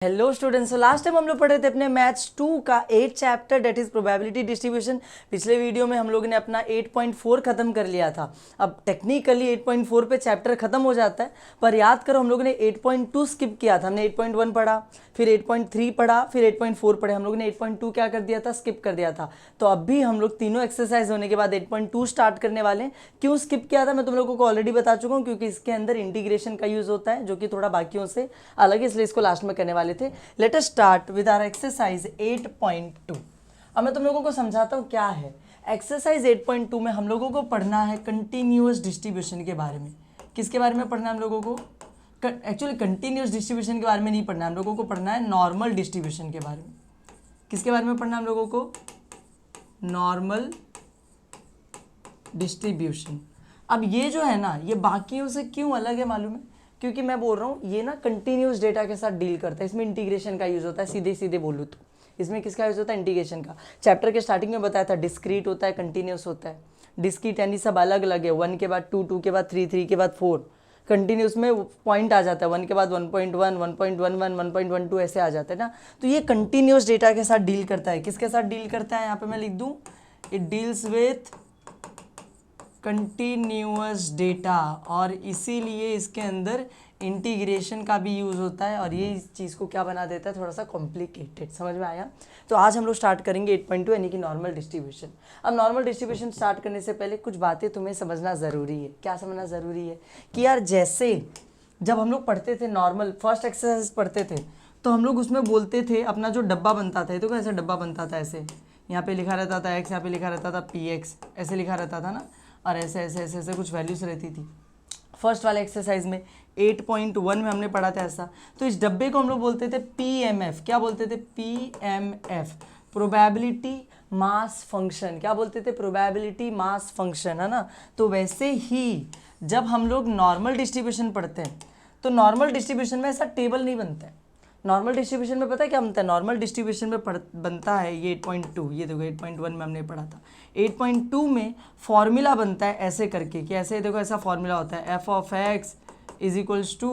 Hello students, last time हम लोग पढ़े थे अपने मैथ्स 2 का 8 chapter that is probability distribution. पिछले वीडियो में हम लोगों ने अपना 8.4 खत्म कर लिया था। अब टेक्निकली 8.4 पे चैप्टर खत्म हो जाता है, पर याद करो हम लोगों ने 8.2 स्किप किया था। हमने 8.1 पढ़ा, फिर 8.3 पढ़ा, फिर 8.4 पढ़े। हम लोगों ने 8.2 क्या कर दिया था, स्किप कर दिया था। तो अभी हम लोग तीनों एक्सरसाइज होने के बाद 8.2 स्टार्ट करने वाले हैं। क्यों स्किप किया था मैं तुम लोगों को ऑलरेडी बता चुका हूँ, क्योंकि इसके अंदर इंटीग्रेशन का यूज होता है जो कि थोड़ा बाकियों से अलग है, इसलिए इसको लास्ट में करने वाले थे। Let us start with our exercise 8.2। अब मैं तुम लोगों को समझाता हूँ क्या है एक्सरसाइज 8.2 में। हम लोगों को पढ़ना है कंटिन्यूअस डिस्ट्रीब्यूशन के बारे में। किसके बारे में पढ़ना है हम लोगों को? एक्चुअली कंटिन्यूअस डिस्ट्रीब्यूशन के बारे में नहीं पढ़ना है हम लोगों को, पढ़ना है नॉर्मल डिस्ट्रीब्यूशन के बारे में। किसके बारे में पढ़ना है हम लोगों को? Normal distribution. अब ये जो है ना, ये बाकियों से क्यों अलग है मालूम है? क्योंकि मैं बोल रहा हूँ ये ना कंटिन्यूअस डेटा के साथ डील करता है। इसमें इंटीग्रेशन का यूज होता है, सीधे सीधे बोलूँ तो इसमें किसका यूज होता है? इंटीग्रेशन का। चैप्टर के स्टार्टिंग में बताया था डिस्क्रीट होता है, कंटिन्यूअस होता है। डिस्क्रीट यानी सब अलग अलग है, 1 के बाद 2, 2 के बाद 3, 3 के बाद 4। कंटिन्यूस में पॉइंट आ जाता है, 1 के बाद 1.1, 1.11, 1.12 ऐसे आ जाता है ना। तो ये कंटिन्यूअस डेटा के साथ डील करता है। किसके साथ डील करता है? यहाँ पे मैं लिख दूँ, it deals with continuous data, और इसीलिए इसके अंदर इंटीग्रेशन का भी यूज़ होता है। और ये इस चीज़ को क्या बना देता है? थोड़ा सा कॉम्प्लिकेटेड। समझ में आया? तो आज हम लोग स्टार्ट करेंगे 8.2 यानी कि नॉर्मल डिस्ट्रीब्यूशन। अब नॉर्मल डिस्ट्रीब्यूशन स्टार्ट करने से पहले कुछ बातें तुम्हें समझना ज़रूरी है। क्या समझना ज़रूरी है? कि यार जैसे जब हम लोग पढ़ते थे नॉर्मल फर्स्ट एक्सरसाइज पढ़ते थे, तो हम लोग उसमें बोलते थे अपना जो डब्बा बनता था, ये तो कैसे डब्बा बनता था, ऐसे यहाँ पे लिखा रहता था x, यहाँ पे लिखा रहता था px, ऐसे लिखा रहता था ना, और ऐसे ऐसे ऐसे ऐसे कुछ वैल्यूज रहती थी। फर्स्ट वाले एक्सरसाइज में 8.1 में हमने पढ़ा था ऐसा। तो इस डब्बे को हम लोग बोलते थे पीएमएफ। क्या बोलते थे? PMF, probability mass function. क्या बोलते थे? प्रोबेबिलिटी मास फंक्शन, है ना। तो वैसे ही जब हम लोग नॉर्मल डिस्ट्रीब्यूशन पढ़ते हैं, तो नॉर्मल डिस्ट्रीब्यूशन में ऐसा टेबल नहीं बनता है। नॉर्मल डिस्ट्रीब्यूशन में पता है क्या बनता है? नॉर्मल डिस्ट्रीब्यूशन में बनता है ये 8.2, ये देखो 8.1 में हमने पढ़ा था। 8.2 में फॉर्मूला बनता है ऐसे करके, कि ऐसे देखो ऐसा फॉर्मूला होता है, F of x is equals to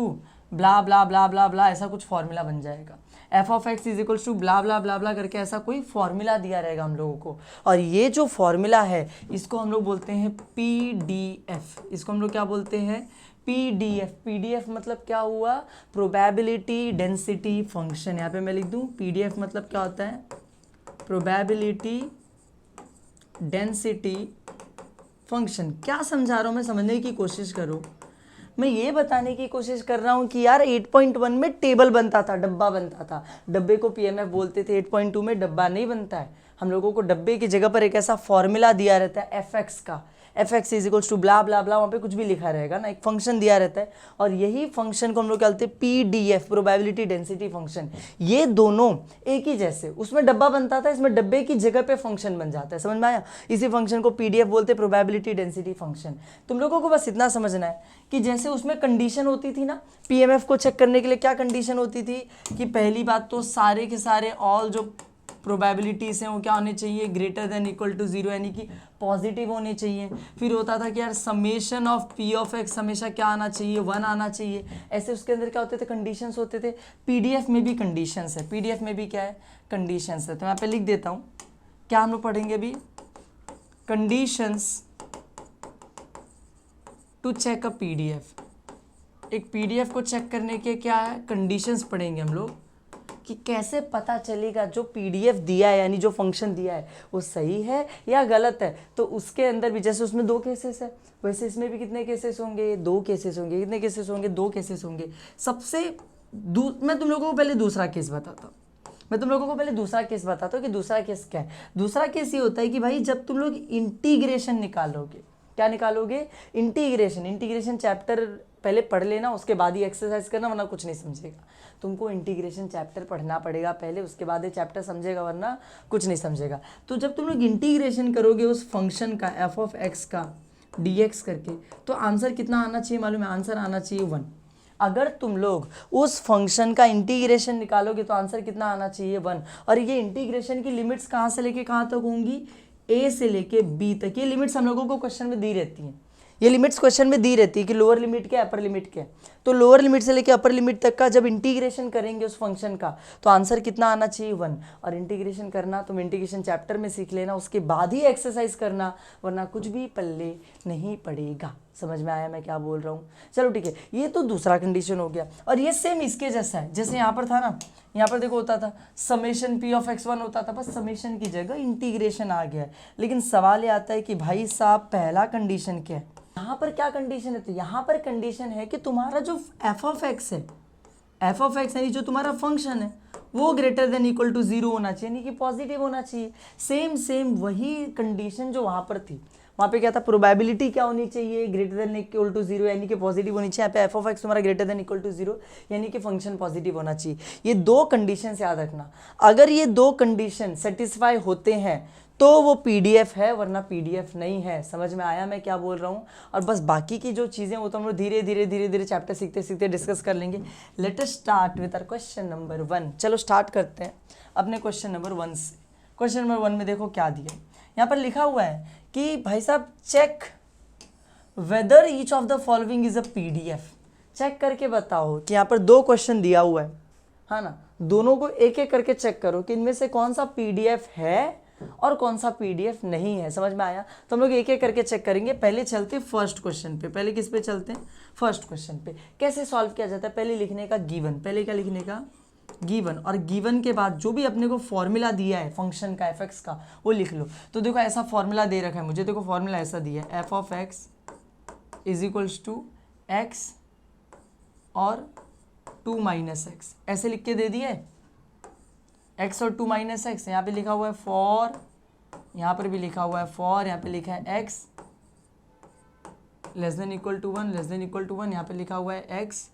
blah blah blah blah blah, ऐसा कुछ फॉर्मूला बन जाएगा। F of x is equals to blah blah blah blah करके ऐसा कोई फॉर्मूला दिया रहेगा हम लोगों को। और ये जो फॉर्मूला है इसको हम लोग बोलते हैं पीडीएफ। इसको हम लोग क्या बोलते हैं? पीडीएफ। पीडीएफ मतलब क्या हुआ? Probability density function. यहाँ पे मैं लिख दूँ पीडीएफ मतलब क्या होता है? Probability density function. क्या समझा रहा हूँ मैं? समझने की कोशिश करो। मैं ये बताने की कोशिश कर रहा हूँ कि यार 8.1 में टेबल बनता था, डब्बा बनता था, डब्बे को पीएमएफ बोलते थे। 8.2 में डब्बा नहीं बनता है। हम लोगों को डब्बे की जगह पर एक ऐसा फॉर्मूला दिया रहता है एफ एक्स का। F x is equals to blah blah blah, वहाँ पे कुछ भी लिखा रहेगा ना, एक फंक्शन दिया रहता है। और यही फंक्शन को हम लोग कहते हैं पीडीएफ, प्रोबेबिलिटी डेंसिटी फंक्शन। ये दोनों एक ही जैसे, उसमें डब्बा बनता था, इसमें डब्बे की जगह पे फंक्शन बन जाता है। समझ में आया? इसी फंक्शन को पीडीएफ बोलते हैं, प्रोबेबिलिटी डेंसिटी फंक्शन। तुम लोगों को बस इतना समझना है कि जैसे उसमें कंडीशन होती थी ना, पीएमएफ को चेक करने के लिए क्या कंडीशन होती थी? कि पहली बात तो सारे के सारे ऑल जो प्रोबेबिलिटीज हैं वो क्या होने चाहिए? ग्रेटर देन इक्वल टू 0, यानी कि पॉजिटिव होने चाहिए। फिर होता था कि यार summation of P of x हमेशा क्या आना चाहिए? 1 आना चाहिए। ऐसे उसके अंदर क्या होते थे? कंडीशंस होते थे। पीडीएफ में भी कंडीशंस है। पीडीएफ में भी क्या है? कंडीशंस है। तो यहाँ पे लिख देता हूँ, क्या हम लोग पढ़ेंगे अभी? Conditions to check a PDF. एक पीडीएफ को चेक करने के क्या है? कंडीशंस पढ़ेंगे हम लोग, कि कैसे पता चलेगा जो पीडीएफ दिया है, यानी जो फंक्शन दिया है, वो सही है या गलत है। तो उसके अंदर भी जैसे उसमें 2 केसेस है, वैसे इसमें भी कितने केसेस होंगे? 2 केसेस होंगे। कितने केसेस होंगे? 2 केसेस होंगे। मैं तुम लोगों को पहले दूसरा केस बताता हूँ कि दूसरा केस क्या है। दूसरा केस ये होता है कि भाई जब तुम लोग इंटीग्रेशन निकालोगे, क्या निकालोगे? इंटीग्रेशन चैप्टर पहले पढ़ लेना, उसके बाद ही एक्सरसाइज करना, वरना कुछ नहीं समझेगा। तुमको इंटीग्रेशन चैप्टर पढ़ना पड़ेगा पहले, उसके बाद ये चैप्टर समझेगा, वरना कुछ नहीं समझेगा। तो जब तुम लोग इंटीग्रेशन करोगे उस फंक्शन का, एफ ऑफ एक्स का dx करके, तो आंसर कितना आना चाहिए मालूम है? आंसर आना चाहिए 1। अगर तुम लोग उस फंक्शन का इंटीग्रेशन निकालोगे तो आंसर कितना आना चाहिए? 1। और ये इंटीग्रेशन की लिमिट्स कहाँ से लेके कहाँ तक होंगी? a से लेके b तक। ये लिमिट्स हम लोगों को क्वेश्चन में दी रहती हैं ये लिमिट्स क्वेश्चन में दी रहती है कि लोअर लिमिट क्या है, अपर लिमिट क्या है। तो लोअर लिमिट से लेके अपर लिमिट तक का जब इंटीग्रेशन करेंगे उस फंक्शन का तो आंसर कितना आना चाहिए 1। और इंटीग्रेशन करना तुम इंटीग्रेशन चैप्टर में सीख लेना, उसके बाद ही एक्सरसाइज करना, वरना कुछ भी पल्ले नहीं पड़ेगा। समझ में आया मैं क्या बोल रहा हूँ? चलो ठीक है, ये तो दूसरा कंडीशन हो गया। और ये सेम इसके जैसा है, जैसे यहाँ पर था ना, यहाँ पर देखो होता था समेशन पी ऑफ x1 होता था, बस समेशन की जगह इंटीग्रेशन आ गया है। लेकिन सवाल ये आता है कि भाई साहब पहला कंडीशन क्या है, यहाँ पर क्या कंडीशन है? तो यहाँ पर कंडीशन है कि तुम्हारा जो एफ ऑफ एक्स है, एफ ऑफ एक्स यानी जो तुम्हारा फंक्शन है वो ग्रेटर देन इक्वल टू 0 होना चाहिए, यानी कि पॉजिटिव होना चाहिए। सेम वही कंडीशन जो वहाँ पर थी। वहाँ पे क्या था, प्रोबेबिलिटी क्या होनी चाहिए, ग्रेटर देन इक्वल टू 0 यानी कि पॉजिटिव होनी चाहिए। यहाँ पे एफ ऑफ एक्स तुम्हारा ग्रेटर देन इक्वल टू 0 यानी कि फंक्शन पॉजिटिव होना चाहिए। ये दो कंडीशन याद रखना, अगर ये दो कंडीशन सेटिस्फाई होते हैं तो वो पीडीएफ है, वरना पीडीएफ नहीं है। समझ में आया मैं क्या बोल रहा हूँ? और बस बाकी की जो चीज़ें वो तो हम लोग धीरे धीरे चैप्टर सीखते सीखते डिस्कस कर लेंगे। Let us start with our question number 1। चलो स्टार्ट करते हैं अपने क्वेश्चन नंबर 1 से। क्वेश्चन नंबर 1 में देखो क्या दिया, यहाँ पर लिखा हुआ है कि भाई साहब check whether each of the following is a PDF. Check करके बताओ कि यहाँ पर दो क्वेश्चन दिया हुआ है, हाँ ना, दोनों को एक एक करके चेक करो कि इनमें से कौन सा पीडीएफ है और कौन सा पीडीएफ नहीं है। समझ में आया? तो हम लोग एक एक करके चेक करेंगे। पहले चलते फर्स्ट क्वेश्चन पे। पहले किस पे चलते हैं? फर्स्ट क्वेश्चन पे। कैसे सॉल्व किया जाता है? पहले लिखने का गिवन, पहले क्या लिखने का? गिवन। और गिवन के बाद जो भी अपने को फॉर्मूला दिया है फंक्शन का एफ एक्स का वो लिख लो। तो देखो ऐसा फॉर्मूला दे रखा है मुझे, देखो फॉर्मूला ऐसा दिया है, F of x is equals to X और 2 माइनस एक्स, ऐसे लिख के दे दिया है। x और 2 माइनस एक्स, यहाँ पे लिखा हुआ है फॉर, यहाँ पर भी लिखा हुआ है फॉर, यहाँ पे लिखा है x less than equal to 1, less than equal to 1, यहाँ पे लिखा हुआ है x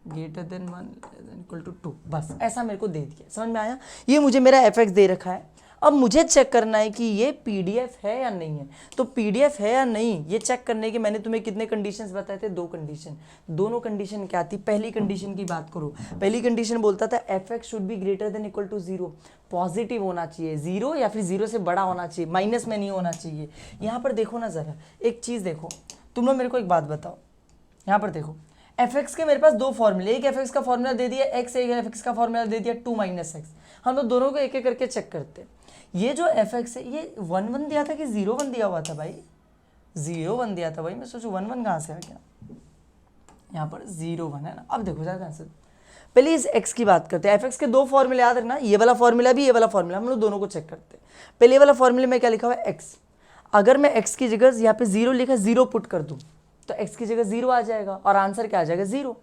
greater than 1, less than equal to 2। बस ऐसा मेरे को दे दिया। समझ में आया? ये मुझे मेरा एफ दे रखा है। अब मुझे चेक करना है कि ये पीडीएफ है या नहीं है। तो पीडीएफ है या नहीं ये चेक करने के मैंने तुम्हें कितने कंडीशंस बताए थे? 2 कंडीशन। दोनों कंडीशन क्या थी? पहली कंडीशन की बात करो। पहली कंडीशन बोलता था F X should be greater than equal to 0, positive होना चाहिए, 0 या फिर 0 से बड़ा होना चाहिए, माइनस में नहीं होना चाहिए। यहाँ पर देखो ना ज़रा एक चीज़ देखो, तुम लोग मेरे को एक बात बताओ, यहाँ पर देखो एफ एक्स के मेरे पास 2 फॉर्मूले, एक एफ एक्स का फॉर्मूला दे दिया एक्स, एक एफ एक्स का फॉर्मूला दे दिया 2 माइनस एक्स। हम लोग दोनों को एक एक करके चेक करते हैं। ये जो एफ एक्स है ये 1 1 दिया था कि 0 1 दिया हुआ था भाई? 0 1 दिया था भाई। मैं सोचूं 1 1 कहाँ से आ गया? यहाँ पर 0 1 है ना। अब देखो जरा आंसर, पहले इस x की बात करते हैं। एफ एक्स के 2 फॉर्मूले याद रखना, ये वाला फॉर्मूला भी, ये वाला फॉर्मूला, हम लोग दोनों को चेक करते हैं। पहले वाला फॉर्मूले में क्या लिखा हुआ है? x। अगर मैं x की जगह यहाँ पे 0 लिखा, 0 पुट कर दूँ तो x की जगह 0 आ जाएगा और आंसर क्या आ जाएगा? 0।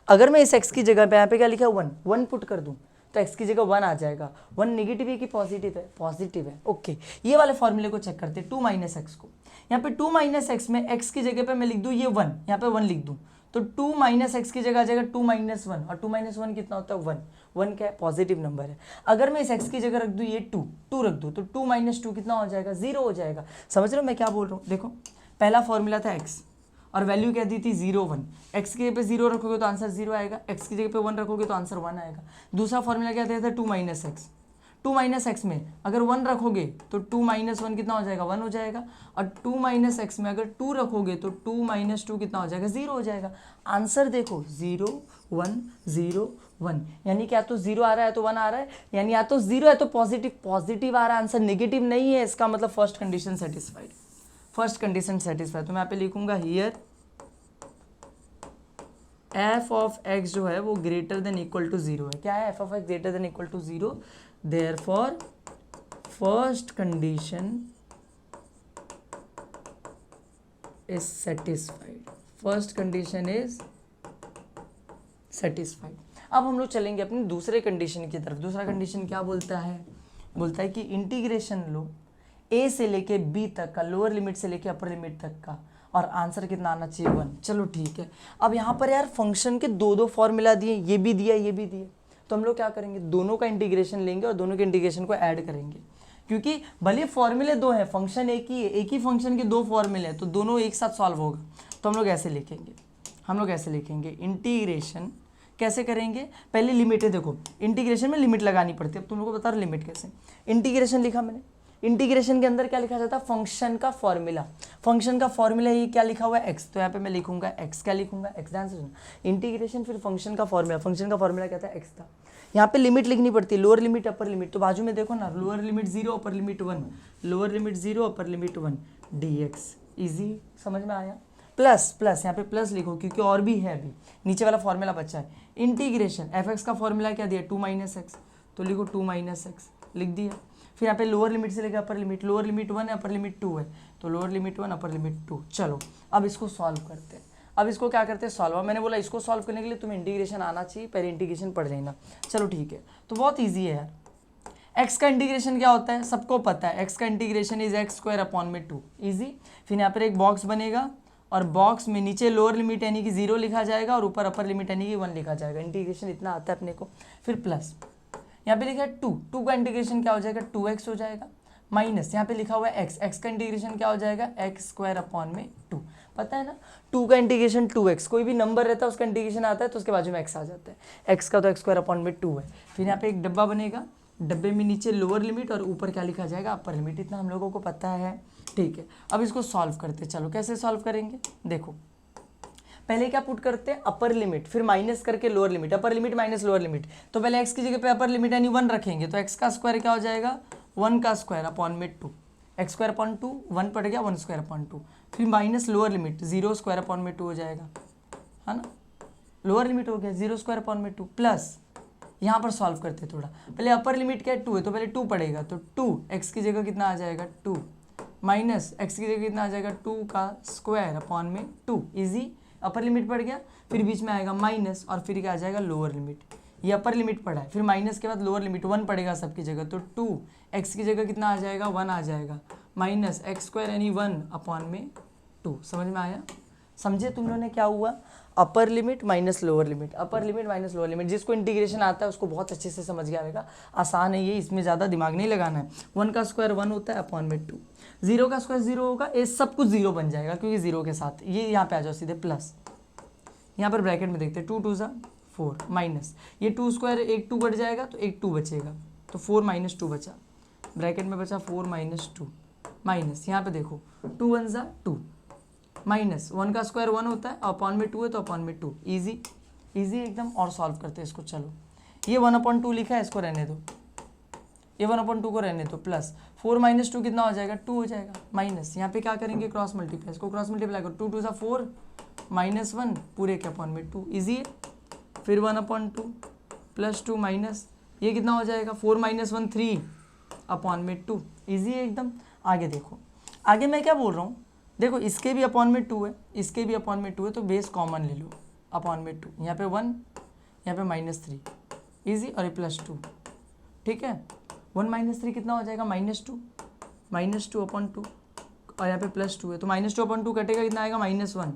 अगर मैं इस x की जगह पे यहाँ पे क्या लिखा है 1, 1 पुट कर दूँ तो x की जगह 1 आ जाएगा। 1 नेगेटिव है कि पॉजिटिव है? पॉजिटिव है। ओके, ये वाले फॉर्मूले को चेक करते हैं, 2 माइनस एक्स को। यहाँ पे 2 माइनस एक्स में x की जगह पे मैं लिख दूँ ये 1, यहाँ पे 1 लिख दूँ तो 2 माइनस एक्स की जगह आ जाएगा 2 माइनस 1, और 2 माइनस 1 कितना होता है? 1। 1 क्या है? पॉजिटिव नंबर है। अगर मैं इस x की जगह रख दूँ ये 2 रख दूँ तो 2 माइनस 2 कितना हो जाएगा? 0 हो जाएगा। समझ रहे हो मैं क्या बोल रहा हूँ? देखो पहला फॉर्मूला था x और वैल्यू क्या दी थी? 0 1। x की जगह पे 0 रखोगे तो आंसर 0 आएगा, x की जगह पे 1 रखोगे तो आंसर 1 आएगा। दूसरा फॉर्मूला क्या दिया था? 2 माइनस एक्स। 2 माइनस एक्स में अगर 1 रखोगे तो 2 माइनस 1 कितना हो जाएगा? 1 हो जाएगा, और 2 माइनस एक्स में अगर 2 रखोगे तो 2 माइनस 2 कितना हो जाएगा? 0 हो जाएगा। आंसर देखो 0 1 0 1, यानी क्या तो 0 आ रहा है तो 1 आ रहा है, यानी या तो 0 है तो पॉजिटिव आ रहा है, आंसर नेगेटिव नहीं है। इसका मतलब first condition satisfied, first condition satisfied. तो मैं यहाँ पे लिखूंगा हियर एफ ऑफ एक्स जो है वो ग्रेटर देन इक्वल टू 0 है। क्या है? F of X greater than equal to 0, therefore first condition is satisfied, first condition is satisfied. अब हम लोग चलेंगे अपनी दूसरे कंडीशन की तरफ। दूसरा कंडीशन क्या बोलता है? बोलता है कि इंटीग्रेशन लो a से लेके b तक का, लोअर लिमिट से लेके अपर लिमिट तक का, और आंसर कितना आना चाहिए? 1। चलो ठीक है। अब यहाँ पर यार फंक्शन के 2 फॉर्मूला दिए, ये भी दिया ये भी दिए, तो हम लोग क्या करेंगे? दोनों का इंटीग्रेशन लेंगे और दोनों के इंटीग्रेशन को ऐड करेंगे, क्योंकि भले फॉर्मूले 2 हैं, फंक्शन एक ही है, एक ही फंक्शन के 2 फॉर्मूले हैं, तो दोनों एक साथ सॉल्व होगा। तो हम लोग ऐसे लिखेंगे, इंटीग्रेशन कैसे करेंगे? पहले लिमिट है, देखो इंटीग्रेशन में लिमिट लगानी पड़ती है। अब तुम लोग को बता रहा लिमिट कैसे। इंटीग्रेशन लिखा मैंने, इंटीग्रेशन के अंदर क्या लिखा जाता है, फंक्शन का फॉर्मूला। फंक्शन का फॉर्मूला ये क्या लिखा हुआ है, एक्स, तो यहाँ पे मैं लिखूंगा एक्स, क्या लिखूंगा एक्स, ध्यान से सुनना, इंटीग्रेशन फिर फंक्शन का फॉर्मूला, फंक्शन का फॉर्मूला क्या था, एक्स था। यहाँ पे लिमिट लिखनी पड़ती है, लोअर लिमिट अपर लिमिट, तो बाजू में देखो ना, lower limit 0 upper limit 1, lower limit 0 upper limit 1 dx, easy, समझ में आया। प्लस प्लस यहाँ पे प्लस लिखो क्योंकि और भी है, अभी नीचे वाला फॉर्मूला बचा है। इंटीग्रेशन एफ एक्स का फॉर्मूला क्या दिया, 2 माइनस एक्स, तो लिखो 2 माइनस एक्स, लिख दिया। फिर यहाँ पे लोअर लिमिट से लेकर अपर लिमिट, लोअर लिमिट 1 है अपर लिमिट 2 है, तो लोअर लिमिट 1 अपर लिमिट 2। चलो अब इसको सॉल्व करते हैं। अब इसको क्या करते हैं, सॉल्व। मैंने बोला इसको सॉल्व करने के लिए तुम्हें इंटीग्रेशन आना चाहिए, पहले इंटीग्रेशन पढ़ लेना। चलो ठीक है, तो बहुत ईजी है यार। एक्स का इंटीग्रेशन क्या होता है, सबको पता है, एक्स का integration is x square upon में 2, ईजी। फिर यहाँ पर एक बॉक्स बनेगा और बॉक्स में नीचे लोअर लिमिट यानी कि 0 लिखा जाएगा और ऊपर अपर लिमिट यानी कि 1 लिखा जाएगा। इंटीग्रेशन इतना आता है अपने को। फिर प्लस यहाँ पे लिखा है 2 का इंटीग्रेशन क्या हो जाएगा, 2x हो जाएगा। माइनस यहाँ पे लिखा हुआ है x का इंटीग्रेशन क्या हो जाएगा, एक्स स्क्वायर अपॉन में 2, पता है ना। 2 का इंटीग्रेशन 2x, कोई भी नंबर रहता है उसका इंटीग्रेशन आता है तो उसके बाजू में x आ जाता है, x का तो एक्स स्क्वायर अपॉन में 2 है। फिर यहाँ पे एक डब्बा बनेगा, डब्बे में नीचे लोअर लिमिट और ऊपर क्या लिखा जाएगा, अपर लिमिट, इतना हम लोगों को पता है। ठीक है, अब इसको सॉल्व करते हैं। चलो कैसे सॉल्व करेंगे, देखो पहले क्या पुट करते हैं, अपर लिमिट, फिर माइनस करके lower limit, upper limit minus lower limit. तो पहले x की जगह पे अपर लिमिट यानी 1 रखेंगे, तो x का स्क्वायर क्या हो जाएगा, 1 का स्क्वायर अपॉन में 2, एक्स स्क्वायर अपॉन 2, 1 पड़ गया, 1 स्क्वायर अपॉन 2। फिर minus lower limit 0 square upon में 2 हो जाएगा, है ना, लोअर लिमिट हो गया 0 स्क्वायर अपॉन में 2। प्लस यहाँ पर सॉल्व करते हैं थोड़ा, पहले अपर लिमिट क्या है 2 है, तो पहले 2 पड़ेगा, तो 2 x की जगह कितना आ जाएगा 2, माइनस x की जगह कितना आ जाएगा 2 का स्क्वायर अपॉन में 2, ईजी। अपर लिमिट पड़ गया, फिर बीच में आएगा माइनस और फिर क्या आ जाएगा लोअर लिमिट, ये अपर लिमिट पड़ा है। फिर माइनस के बाद लोअर लिमिट 1 पड़ेगा सबकी जगह, तो 2x की जगह कितना आ जाएगा 1 आ जाएगा, माइनस एक्स स्क्वायर यानी 1 अपॉन में 2। समझ में आया, समझे तुम लोगों ने क्या हुआ, upper limit minus lower limit, upper limit minus lower limit. जिसको इंटीग्रेशन आता है उसको बहुत अच्छे से समझ गया रहेगा, आसान है ये, इसमें ज़्यादा दिमाग नहीं लगाना है। 1 का स्क्वायर 1 होता है अपॉन में 2, 0 का स्क्वायर 0 होगा, ये सब कुछ 0 बन जाएगा क्योंकि 0 के साथ। ये यहाँ पे आ जाओ सीधे प्लस, यहाँ पर ब्रैकेट में देखते हैं 2 2 ज़ा 4 माइनस, ये 2 स्क्वायर एक 2 बढ़ जाएगा तो एक 2 बचेगा, तो 4 माइनस 2 बचा, ब्रैकेट में बचा 4 माइनस 2 माइनस, यहाँ पे देखो 2 1 ज़ा 2 माइनस 1 का स्क्वायर 1 होता है, अपॉन में 2 है तो अपॉन में 2, ईजी ईजी एकदम। और सॉल्व करते हैं इसको। चलो ये 1/2 लिखा है, इसको रहने दो, ये 1/2 को रहने दो, प्लस 4 माइनस 2 कितना हो जाएगा 2 हो जाएगा, माइनस यहाँ पे क्या करेंगे क्रॉस मल्टीप्लाई, इसको क्रॉस मल्टीप्लाई करो, 2 2 ज़ा 4 माइनस 1 पूरे के अपॉन में 2, ईजी है। फिर 1/2 प्लस 2 माइनस, ये कितना हो जाएगा 4 माइनस 1 3 अपॉन में 2, ईजी है एकदम। आगे देखो, आगे मैं क्या बोल रहा हूँ, देखो इसके भी अपॉन में 2 है, इसके भी अपॉन में 2 है, तो बेस कॉमन ले लो, अपॉन में 2, यहाँ पे 1 यहाँ पे -3, ईजी, और ये +2, ठीक है। 1 - 3 कितना हो जाएगा -2 अपॉन 2, और यहाँ पे +2 है, तो -2 अपॉन 2 कटेगा, कितना आएगा -1,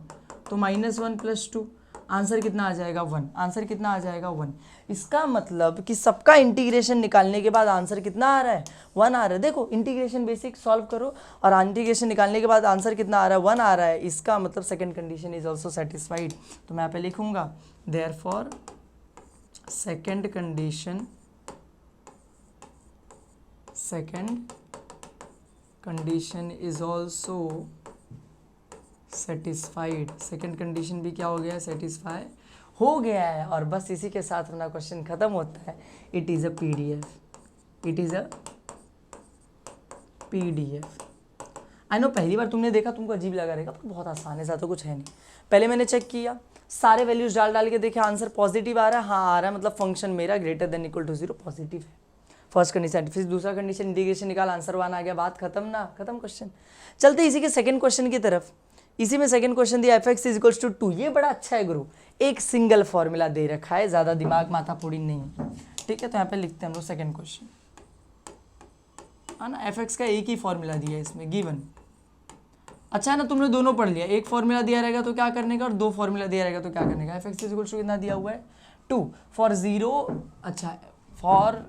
तो -1 + 2, आंसर कितना आ जाएगा 1, आंसर कितना आ जाएगा 1। इसका मतलब कि सबका इंटीग्रेशन निकालने के बाद आंसर कितना आ रहा है 1 आ रहा है। देखो इंटीग्रेशन बेसिक सॉल्व करो और इंटीग्रेशन निकालने के बाद आंसर कितना आ रहा है 1 आ रहा है, इसका मतलब second condition is also satisfied. तो मैं यहाँ पे लिखूंगा therefore second condition is also satisfied. Second condition भी क्या हो गया है, सेटिस्फाई हो गया है। और बस इसी के साथ अपना क्वेश्चन खत्म होता है। It is a PDF, it is a PDF। I know पहली बार तुमने देखा तुमको अजीब लगा रहेगा, पर बहुत आसान है, ज़्यादा कुछ है नहीं। पहले मैंने चेक किया, सारे वैल्यूज डाल के देखे, आंसर पॉजिटिव आ रहा है, हाँ आ रहा है, मतलब फंक्शन मेरा greater than equal to 0 positive है। First condition. फिर दूसरा कंडीशन इंटीग्रेशन निकाल, आंसर 1 आ गया, बात खत्म ना, खत्म क्वेश्चन। चलते इसी के सेकंड क्वेश्चन की तरफ। इसी में सेकंड क्वेश्चन दिया f(x = 2, ये बड़ा अच्छा है गुरु, एक सिंगल फॉर्मूला दे रखा है, ज़्यादा दिमाग माथा फोड़ी नहीं है, ठीक है। तो यहाँ पे लिखते हैं हम लोग सेकंड क्वेश्चन, है ना। f(x) का एक ही फॉर्मूला दिया है इसमें, गिवन। अच्छा है ना, तुमने दोनों पढ़ लिया, एक फॉर्मूला दिया रहेगा तो क्या करने का, और 2 फॉर्मूला दिया रहेगा तो क्या करने का। f(x) = कितना दिया हुआ है 2 फॉर 0, अच्छा for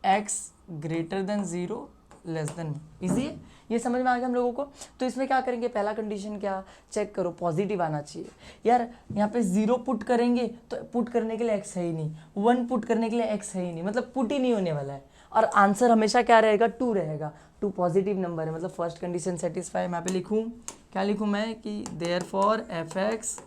x greater then 0 less than, easy है, ये समझ में आ गया हम लोगों को। तो इसमें क्या करेंगे, पहला कंडीशन क्या चेक करो, पॉजिटिव आना चाहिए यार। यहाँ पे 0 पुट करेंगे तो पुट करने के लिए x है ही नहीं, 1 पुट करने के लिए x है ही नहीं, मतलब पुट ही नहीं होने वाला है। और आंसर हमेशा क्या रहेगा, 2 रहेगा। 2 पॉजिटिव नंबर है, मतलब फर्स्ट कंडीशन सेटिस्फाई। मैं यहाँ पे लिखूँ, क्या लिखूँ मैं कि therefore f(x)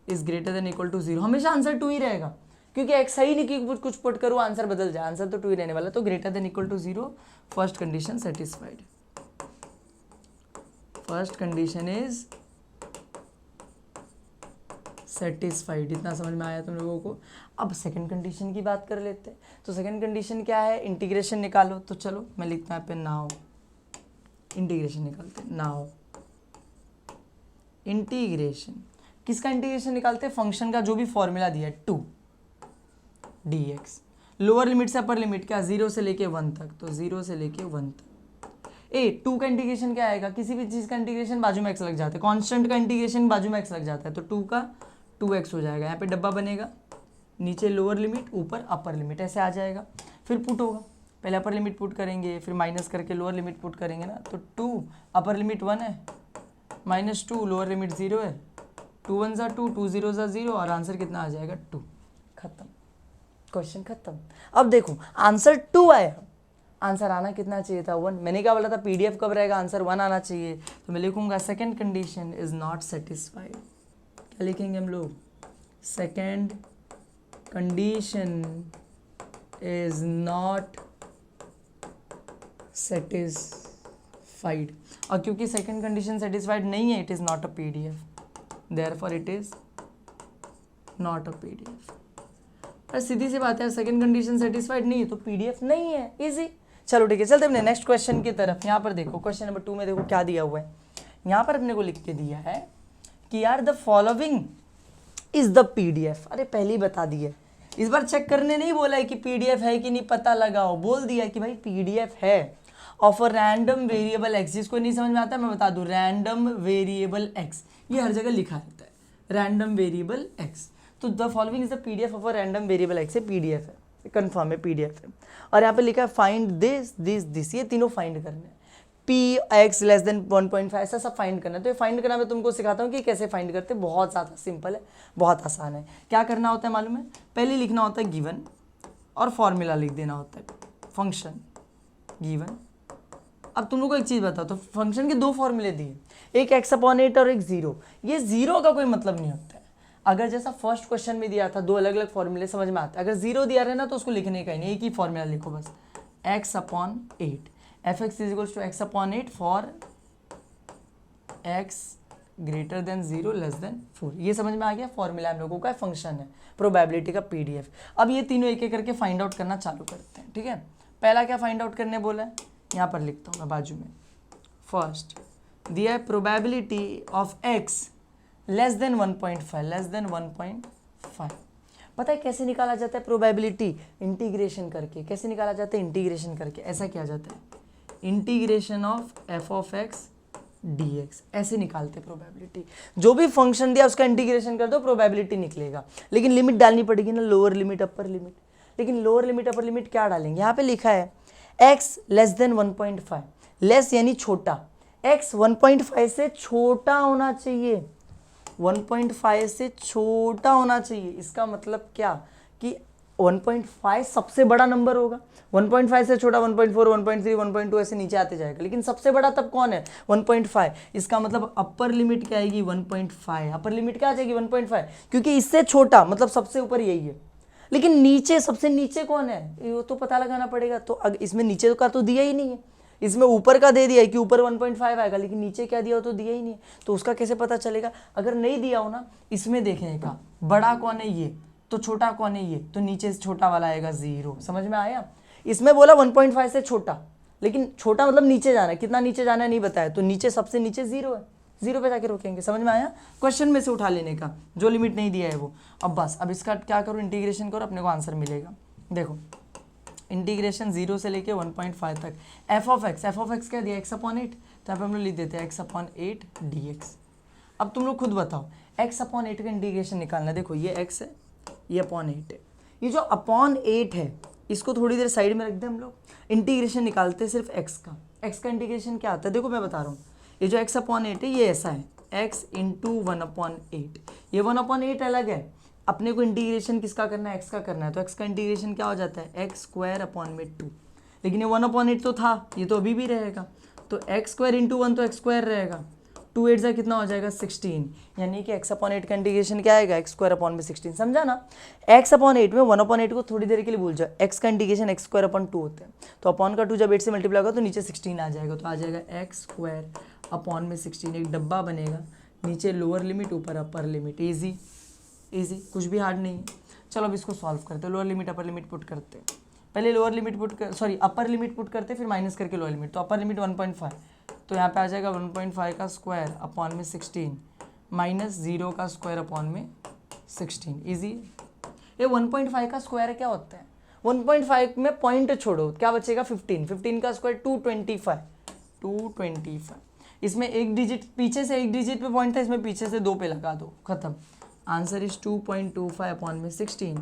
is greater than equal to 0। हमेशा आंसर 2 ही रहेगा, क्योंकि x है ही नहीं कि कुछ पुट करूँ आंसर बदल जाए, आंसर तो 2 ही रहने वाला। तो greater than equal to 0, first condition satisfied. First condition is satisfied. इतना समझ में आया तुम लोगों को। अब सेकंड कंडीशन की बात कर लेते हैं। तो सेकंड कंडीशन क्या है, इंटीग्रेशन निकालो। तो चलो मैं लिखता हूँ पे नाउ, इंटीग्रेशन निकालते हैं। नाउ इंटीग्रेशन, किसका इंटीग्रेशन निकालते हैं, फंक्शन का जो भी फॉर्मूला दिया है 2 dx। लोअर लिमिट से अपर लिमिट क्या, 0 से लेके 1 तक, तो 0 से लेके 1 तक। 2 का इंटीग्रेशन क्या आएगा, किसी भी चीज़ का इंटीग्रेशन बाजू में x लग जाता है, कांस्टेंट का इंटीग्रेशन बाजू में x लग जाता है, तो 2 का 2x हो जाएगा। यहाँ पे डब्बा बनेगा, नीचे लोअर लिमिट, ऊपर अपर लिमिट, ऐसे आ जाएगा। फिर पुट होगा, पहले अपर लिमिट पुट करेंगे, फिर माइनस करके लोअर लिमिट पुट करेंगे ना। तो 2 अपर लिमिट 1 है, -2 लोअर लिमिट 0 है, 2 1 ज़ा 2, 2 0 ज़ा 0, और आंसर कितना आ जाएगा 2। खत्म, क्वेश्चन खत्म। अब देखो आंसर 2 आया, आंसर आना कितना चाहिए था, 1। मैंने क्या बोला था, पीडीएफ कब रहेगा, आंसर 1 आना चाहिए। तो मैं लिखूंगा second condition is not satisfied. क्या लिखेंगे हम लोग, second condition is not satisfied. और क्योंकि सेकंड कंडीशन सेटिस्फाइड नहीं है, it is not a PDF, therefore it is not a PDF. पर सीधी सी बात है, सेकंड कंडीशन सेटिस्फाइड नहीं है तो पीडीएफ नहीं है, इजी। चलो ठीक है, चलते अपने नेक्स्ट क्वेश्चन की तरफ। यहाँ पर देखो क्वेश्चन नंबर 2 में देखो क्या दिया हुआ है। यहाँ पर अपने को लिख के दिया है कि यार the following is the PDF. अरे पहले ही बता दिया, इस बार चेक करने नहीं बोला है कि पीडीएफ है कि नहीं, पता लगाओ। बोल दिया कि भाई पीडीएफ है of a random variable x. जिसको नहीं समझ में आता मैं बता दूं, रैंडम वेरिएबल एक्स, ये हर जगह लिखा रहता है, रैंडम वेरिएबल एक्स। तो the following is the PDF of a random variable x, PDF है, कंफर्म है पीडीएफ है। और यहाँ पे लिखा है फाइंड दिस दिस दिस, ये तीनों फाइंड करने हैं। पी एक्स लेस देन 1.5 ऐसा सब फाइंड करना है। तो ये फाइंड करना मैं तुमको सिखाता हूँ कि कैसे फाइंड करते हैं, बहुत ज़्यादा सिंपल है, बहुत आसान है। क्या करना होता है मालूम है, पहले लिखना होता है गिवन और फॉर्मूला लिख देना होता है, फंक्शन गिवन। अब तुम लोग को एक चीज़ बताओ, तो फंक्शन के 2 फॉर्मूले दिए, एक x/8 और एक 0। ये 0 का कोई मतलब नहीं होता है। अगर जैसा फर्स्ट क्वेश्चन में दिया था 2 अलग अलग फॉर्मूले समझ में आता है। अगर 0 दिया रहे ना तो उसको लिखने का ही नहीं, एक ही फॉर्मूला लिखो बस, x/8, f(x) = x/8 for x greater then 0 less than 4। ये समझ में आ गया, फॉर्मूला हम लोगों का फंक्शन है, प्रोबेबिलिटी का पीडीएफ। अब ये तीनों एक एक करके फाइंड आउट करना चालू करते हैं, ठीक है। पहला क्या फाइंड आउट करने बोला है, यहाँ पर लिखता हूँ मैं बाजू में। फर्स्ट दिया है probability of x less then 1.5, less than 1.5। पता है कैसे निकाला जाता है प्रोबेबिलिटी, इंटीग्रेशन करके। कैसे निकाला जाता है, इंटीग्रेशन करके। ऐसा किया जाता है, इंटीग्रेशन ऑफ f(x) dx, ऐसे निकालते प्रोबेबिलिटी। जो भी फंक्शन दिया उसका इंटीग्रेशन कर दो, प्रोबेबिलिटी निकलेगा। लेकिन लिमिट डालनी पड़ेगी ना, लोअर लिमिट अपर लिमिट। लेकिन लोअर लिमिट अपर लिमिट क्या डालेंगे, यहाँ पे लिखा है x लेस देन 1.5, लेस यानी छोटा, x 1.5 से छोटा होना चाहिए, 1.5 से छोटा होना चाहिए। इसका मतलब क्या कि 1.5 सबसे बड़ा नंबर होगा, 1.5 से छोटा 1.4, 1.3, 1.2 ऐसे नीचे आते जाएगा। लेकिन सबसे बड़ा तब कौन है, 1.5। इसका मतलब अपर लिमिट क्या आएगी, 1.5। अपर लिमिट क्या आ जाएगी, 1.5, क्योंकि इससे छोटा मतलब सबसे ऊपर यही है। लेकिन नीचे, सबसे नीचे कौन है, ये तो पता लगाना पड़ेगा। तो इसमें नीचे का तो दिया ही नहीं है, इसमें ऊपर का दे दिया है कि ऊपर 1.5 आएगा, लेकिन नीचे क्या दिया हो तो दिया ही नहीं है। तो उसका कैसे पता चलेगा, अगर नहीं दिया हो ना, इसमें देखने का बड़ा कौन है ये, तो छोटा कौन है ये, तो नीचे से छोटा वाला आएगा 0। समझ में आया। इसमें बोला 1.5 से छोटा, लेकिन छोटा मतलब नीचे जाना है, कितना नीचे जाना है नहीं बताया, तो नीचे सबसे नीचे 0 है, 0 पे जाके रोकेंगे। समझ में आया, क्वेश्चन में से उठा लेने का, जो लिमिट नहीं दिया है वो। अब बस, अब इसका क्या करो, इंटीग्रेशन करो, अपने को आंसर मिलेगा। देखो इंटीग्रेशन 0 से लेके 1.5 तक, f(x) क्या दिया, x/8, तो यहाँ पे हम लोग लिख देते हैं x/8 dx। अब तुम लोग खुद बताओ, x/8 का इंटीग्रेशन निकालना। देखो ये x है, ये (8) है, ये जो (8) है इसको थोड़ी देर साइड में रख दे हम लोग, इंटीग्रेशन निकालते हैं सिर्फ x का। x का इंटीग्रेशन क्या आता है, देखो मैं बता रहा हूँ, ये जो x/8 है ये ऐसा है, x × 1/8। ये 1/8 अलग है, अपने को इंटीग्रेशन किसका करना है, x का करना है। तो x का इंटीग्रेशन क्या हो जाता है, x² 2। लेकिन ये 1/8 तो था, ये तो अभी भी रहेगा। तो एक्स स्क्वायर इंटू 1 तो एक्स स्क्वायर रहेगा, 2 8 से कितना हो जाएगा 16, यानी कि x/8 का इंटीग्रेशन क्या आएगा x स्क्वायर अपॉन में 16, समझा ना। x/8 में 1/8 को थोड़ी देर के लिए भूल जाओ, x का इंटीग्रेशन x स्क्वायर अपॉन 2 होता है, तो अपॉन का 2 जब 8 से मल्टीप्लाई होगा तो नीचे 16 आ जाएगा, तो आ जाएगा x स्क्वायर अपॉन में 16, एक डब्बा बनेगा, नीचे लोअर लिमिट ऊपर अपर लिमिट, ईजी ईजी, कुछ भी हार्ड नहीं है। चलो अब इसको सॉल्व करते हैं, lower limit upper limit put करते हैं, पहले लोअर लिमिट पुट कर सॉरी अपर लिमिट पुट करते फिर माइनस करके लोअर लिमिट, तो अपर लिमिट 1.5, तो यहाँ पे आ जाएगा 1.5 का स्क्वायर अपॉन में 16 माइनस 0 का स्क्वायर अपॉन में 16, ईजी। ये 1.5 का स्क्वायर क्या होता है, 1.5 में पॉइंट छोड़ो क्या बचेगा 15, 15 का स्क्वायर 225, इसमें एक डिजिट पीछे से, एक डिजिट पे पॉइंट था, इसमें पीछे से 2 पे लगा दो, खत्म। आंसर इज 2.25 अपॉन में 16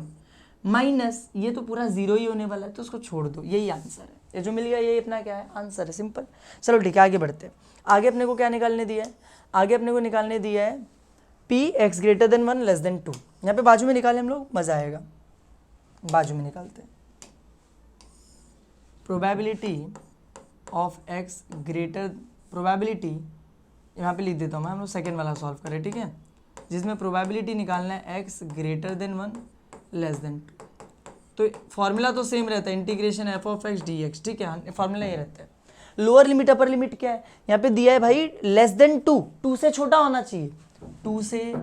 माइनस, ये तो पूरा जीरो ही होने वाला है तो उसको छोड़ दो, यही आंसर है, ये जो मिल गया यही अपना क्या है आंसर है, सिंपल। चलो ठीक है आगे बढ़ते हैं। आगे अपने को क्या निकालने दिया है, आगे अपने को निकालने दिया है p x greater than 1 less then 2, यहाँ पे बाजू में निकाले हम लोग, मजा आएगा, बाजू में निकालते हैं। Probability of x greater, probability यहाँ पे लिख देता हूँ मैं, हम लोग सेकेंड वाला सॉल्व करें, ठीक है, जिसमें प्रोबेबिलिटी निकालना है x greater than 1 less then 2, तो फॉर्मूला तो सेम रहता है, integration F of x D x, ठीक है, फॉर्मूला ये रहता है। लोअर लिमिट अपर लिमिट क्या है, यहाँ पे दिया है भाई लेस देन 2, 2 से छोटा होना चाहिए, 2 से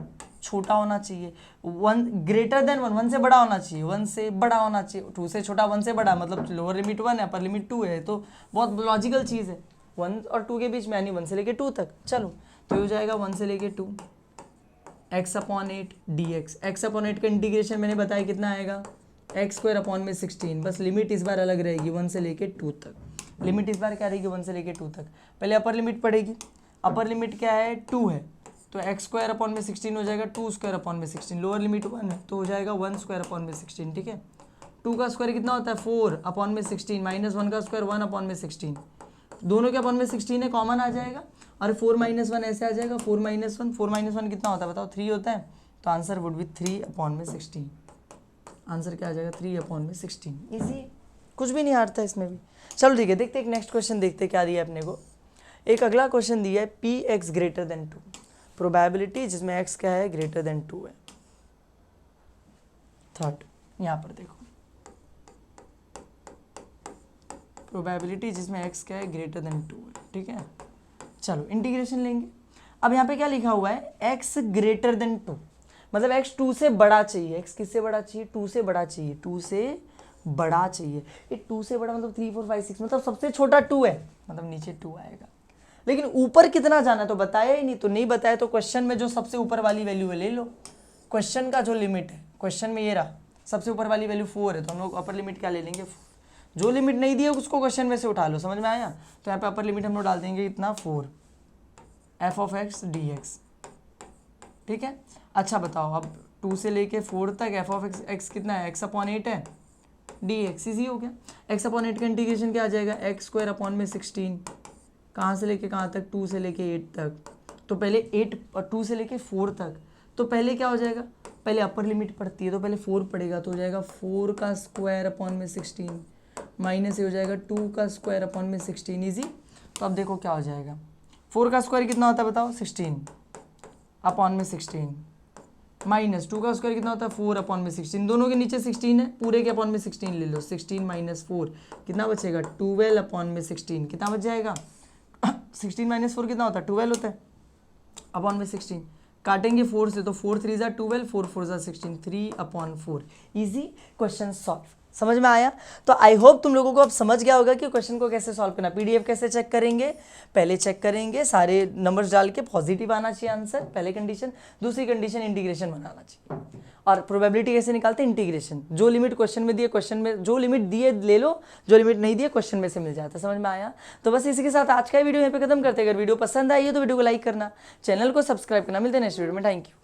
छोटा होना चाहिए, 1 ग्रेटर देन 1, 1 से बड़ा होना चाहिए, 1 से बड़ा होना चाहिए, 2 से छोटा 1 से बड़ा, मतलब लोअर लिमिट 1 है अपर लिमिट 2 है, तो बहुत लॉजिकल चीज़ है, 1 और 2 के बीच में, यानी 1 से लेके 2 तक। चलो तो ये हो जाएगा 1 से लेके 2 x/8 dx, x/8 का इंटीग्रेशन मैंने बताया कितना आएगा एक्स स्क्वायर अपॉन में 16, बस लिमिट इस बार अलग रहेगी 1 से लेके 2 तक, लिमिट इस बार क्या रहेगी 1 से लेके 2 तक। पहले अपर लिमिट पड़ेगी, अपर लिमिट क्या है 2 है, तो एक्स स्क्वायर अपॉन में 16 हो जाएगा 2 स्क्वायर अपॉन में 16, लोअर लिमिट 1 है तो हो जाएगा 1 स्क्वायर अपॉन में 16, ठीक है। 2 का स्क्वायर कितना होता है 4 अपॉन में 16 माइनस 1 का स्क्वायर 1 अपॉन में 16, दोनों के अपॉन में 16 है, कॉमन आ जाएगा, और 4 माइनस 1 ऐसे आ जाएगा, 4 माइनस 1 कितना होता है बताओ 3 होता है, तो आंसर वुड बी 3 अपॉन में 16, आंसर क्या आ जाएगा 3 अपॉन में 16, इजी, कुछ भी नहीं हारता इसमें भी। चलो ठीक है, देखते एक नेक्स्ट क्वेश्चन देखते क्या दिया है अपने को। एक अगला क्वेश्चन दिया है P x greater then 2, probability जिसमें एक्स क्या है ग्रेटर देन 2 है। थर्ड यहाँ पर देखो, प्रोबेबिलिटी जिसमें एक्स क्या है ग्रेटर देन 2 है, ठीक है। चलो इंटीग्रेशन लेंगे, अब यहाँ पे क्या लिखा हुआ है एक्स ग्रेटर देन 2, मतलब x 2 से बड़ा चाहिए, x किससे बड़ा चाहिए 2 से बड़ा चाहिए, 2 से बड़ा चाहिए, ये 2 से बड़ा मतलब 3 4 5 6, मतलब सबसे छोटा 2 है, मतलब नीचे 2 आएगा, लेकिन ऊपर कितना जाना तो बताया ही नहीं, तो नहीं बताया तो क्वेश्चन में जो सबसे ऊपर वाली वैल्यू है ले लो, क्वेश्चन का जो लिमिट है क्वेश्चन में ये रहा, सबसे ऊपर वाली वैल्यू 4 है, तो हम लोग अपर लिमिट क्या ले लेंगे 4, जो लिमिट नहीं दी है उसको क्वेश्चन में से उठा लो, समझ में आया। तो यहाँ पे अपर लिमिट हम लोग डाल देंगे इतना 4 F of x D x, ठीक है। अच्छा बताओ अब 2 से लेके 4 तक एफ ऑफ एक्स कितना है x/8 है, डी एक्स इजी हो गया। x/8 का इंटीग्रेशन क्या आ जाएगा एक्स स्क्वायर अपॉन में 16, कहाँ से लेके कहाँ तक 2 से लेके 8 तक, तो पहले 8 और 2 से लेके 4 तक, तो पहले क्या हो जाएगा, पहले अपर लिमिट पड़ती है तो पहले 4 पड़ेगा, तो हो जाएगा 4 का स्क्वायर अपॉन में 16 माइनस ये हो जाएगा 2 का स्क्वायर अपॉन में 16, ईजी। तो अब देखो क्या हो जाएगा, 4 का स्क्वायर कितना होता है बताओ 16 अपॉन में 16 माइनस 2 का स्क्वायर कितना होता है 4 अपॉन में 16, दोनों के नीचे 16 है, पूरे के अपॉन में 16 ले लो, 16 माइनस 4 कितना बचेगा 12 अपॉन में 16, कितना बच जाएगा 16 माइनस 4 कितना होता है 12 होता है, अपॉन में 16 काटेंगे 4 से, तो 4 3 ज़ा 12, 4 4 ज़ा 16, 3 अपॉन 4, ईजी क्वेश्चन सॉल्व, समझ में आया। तो आई होप तुम लोगों को अब समझ गया होगा कि क्वेश्चन को कैसे सॉल्व करना, पीडीएफ कैसे चेक करेंगे, पहले चेक करेंगे सारे नंबर्स डाल के पॉजिटिव आना चाहिए आंसर, पहले कंडीशन, दूसरी कंडीशन इंटीग्रेशन बनाना चाहिए, और प्रोबेबिलिटी कैसे निकालते हैं इंटीग्रेशन, जो लिमिट क्वेश्चन में दिए, क्वेश्चन में जो लिमिट दिए ले लो, जो लिमिट नहीं दिए क्वेश्चन में से मिल जाता है, समझ में आया। तो बस इसी के साथ आज का वीडियो यहाँ पे खत्म करते हैं, अगर वीडियो पसंद आई है तो वीडियो को लाइक करना, चैनल को सब्सक्राइब करना, मिलते हैं नेक्स्ट वीडियो में, थैंक यू।